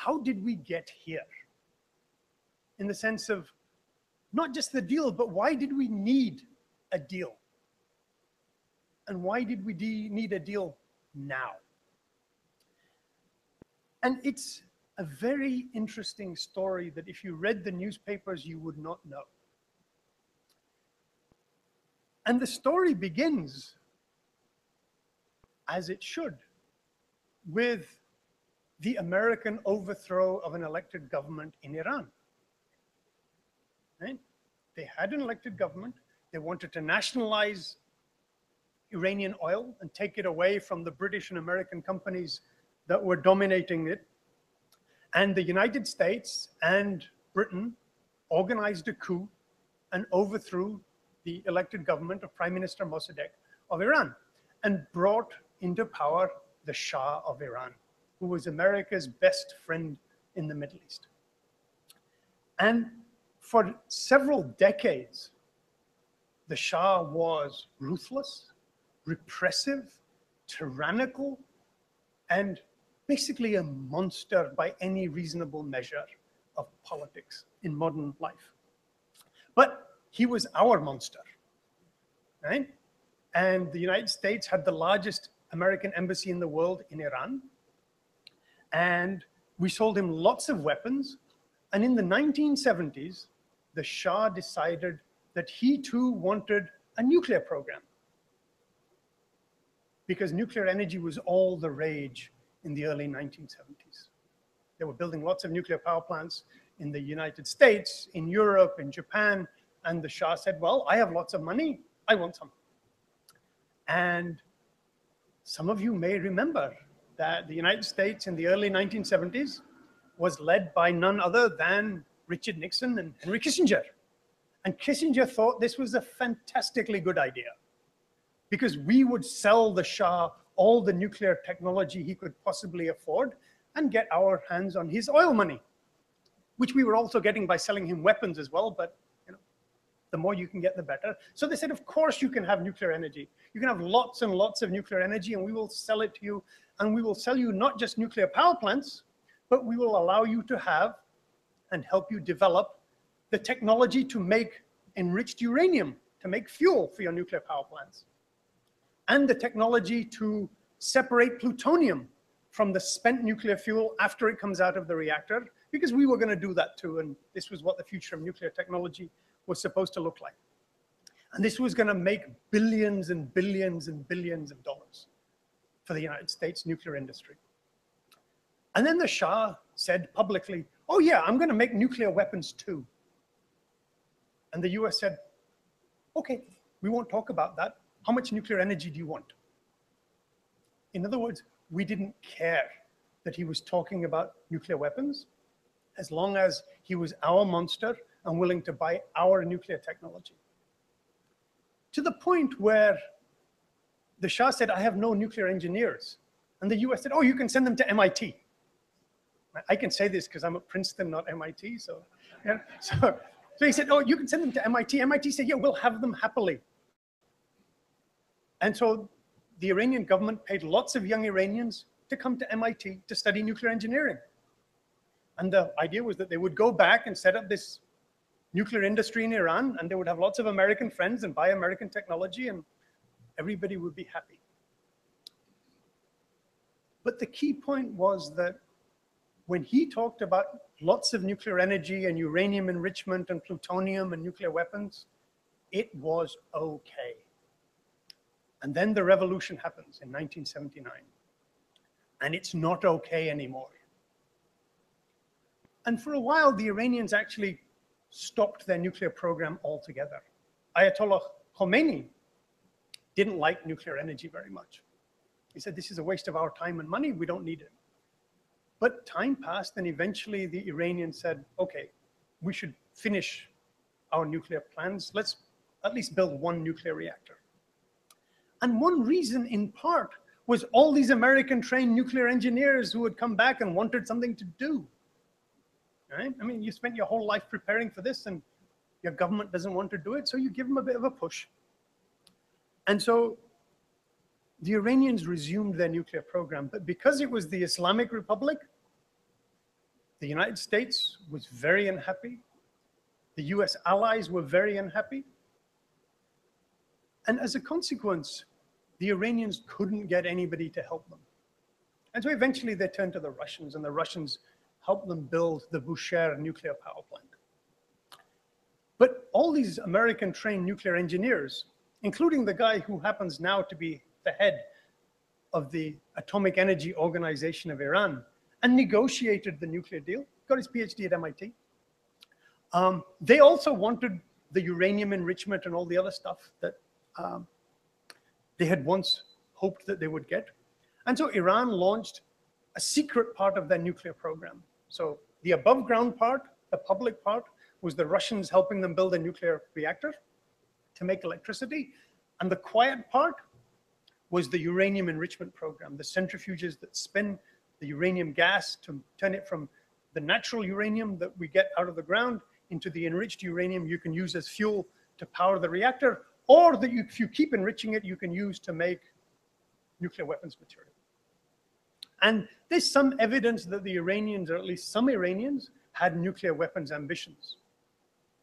how did we get here? In the sense of not just the deal, but why did we need a deal? And why did we need a deal now? And it's a very interesting story that if you read the newspapers, you would not know. And the story begins, as it should, with the American overthrow of an elected government in Iran. Right? They had an elected government. They wanted to nationalize Iranian oil and take it away from the British and American companies that were dominating it. And the United States and Britain organized a coup and overthrew the elected government of Prime Minister Mossadegh of Iran and brought into power the Shah of Iran, who was America's best friend in the Middle East. And for several decades, the Shah was ruthless, repressive, tyrannical, and basically a monster by any reasonable measure of politics in modern life. But he was our monster, right? And the United States had the largest American embassy in the world in Iran. And we sold him lots of weapons. And in the 1970s, the Shah decided that he too wanted a nuclear program, because nuclear energy was all the rage in the early 1970s. They were building lots of nuclear power plants in the United States, in Europe, in Japan, and the Shah said, well, I have lots of money, I want some. And some of you may remember that the United States in the early 1970s was led by none other than Richard Nixon and Henry Kissinger. And Kissinger thought this was a fantastically good idea, because we would sell the Shah all the nuclear technology he could possibly afford and get our hands on his oil money, which we were also getting by selling him weapons as well. But the more you can get, the better. So they said, of course you can have nuclear energy. You can have lots and lots of nuclear energy, and we will sell it to you. And we will sell you not just nuclear power plants, but we will allow you to have and help you develop the technology to make enriched uranium, to make fuel for your nuclear power plants, and the technology to separate plutonium from the spent nuclear fuel after it comes out of the reactor, because we were going to do that too. And this was what the future of nuclear technology was supposed to look like. And this was going to make billions and billions and billions of dollars for the United States nuclear industry. And then the Shah said publicly, oh yeah, I'm going to make nuclear weapons too. And the US said, okay, we won't talk about that. How much nuclear energy do you want? In other words, we didn't care that he was talking about nuclear weapons, as long as he was our monster and willing to buy our nuclear technology. To the point where the Shah said, I have no nuclear engineers. And the US said, oh, you can send them to MIT. I can say this because I'm at Princeton, not MIT. So he said, oh, you can send them to MIT. MIT said, yeah, we'll have them happily. And so the Iranian government paid lots of young Iranians to come to MIT to study nuclear engineering. And the idea was that they would go back and set up this nuclear industry in Iran, and they would have lots of American friends and buy American technology, and everybody would be happy. But the key point was that when he talked about lots of nuclear energy and uranium enrichment and plutonium and nuclear weapons, it was okay. And then the revolution happens in 1979. And it's not okay anymore. And for a while, the Iranians actually stopped their nuclear program altogether. Ayatollah Khomeini didn't like nuclear energy very much. He said, this is a waste of our time and money, we don't need it. But time passed, and eventually the Iranians said, okay, we should finish our nuclear plans. Let's at least build one nuclear reactor. And one reason, in part, was all these American trained nuclear engineers who had come back and wanted something to do. Right? I mean, you spent your whole life preparing for this, and your government doesn't want to do it, so you give them a bit of a push. And so the Iranians resumed their nuclear program, but because it was the Islamic Republic, The United States was very unhappy. The US allies were very unhappy. And as a consequence, the Iranians couldn't get anybody to help them. And so eventually they turned to the Russians, and the Russians helped them build the Bushehr nuclear power plant. But all these American-trained nuclear engineers, including the guy who happens now to be the head of the Atomic Energy Organization of Iran and negotiated the nuclear deal, got his PhD at MIT. They also wanted the uranium enrichment and all the other stuff that they had once hoped that they would get. And so Iran launched a secret part of their nuclear program. So the above ground part, the public part, was the Russians helping them build a nuclear reactor to make electricity. And the quiet part was the uranium enrichment program, the centrifuges that spin the uranium gas to turn it from the natural uranium that we get out of the ground into the enriched uranium you can use as fuel to power the reactor, or that if you keep enriching it, you can use to make nuclear weapons material. And there's some evidence that the Iranians, or at least some Iranians, had nuclear weapons ambitions.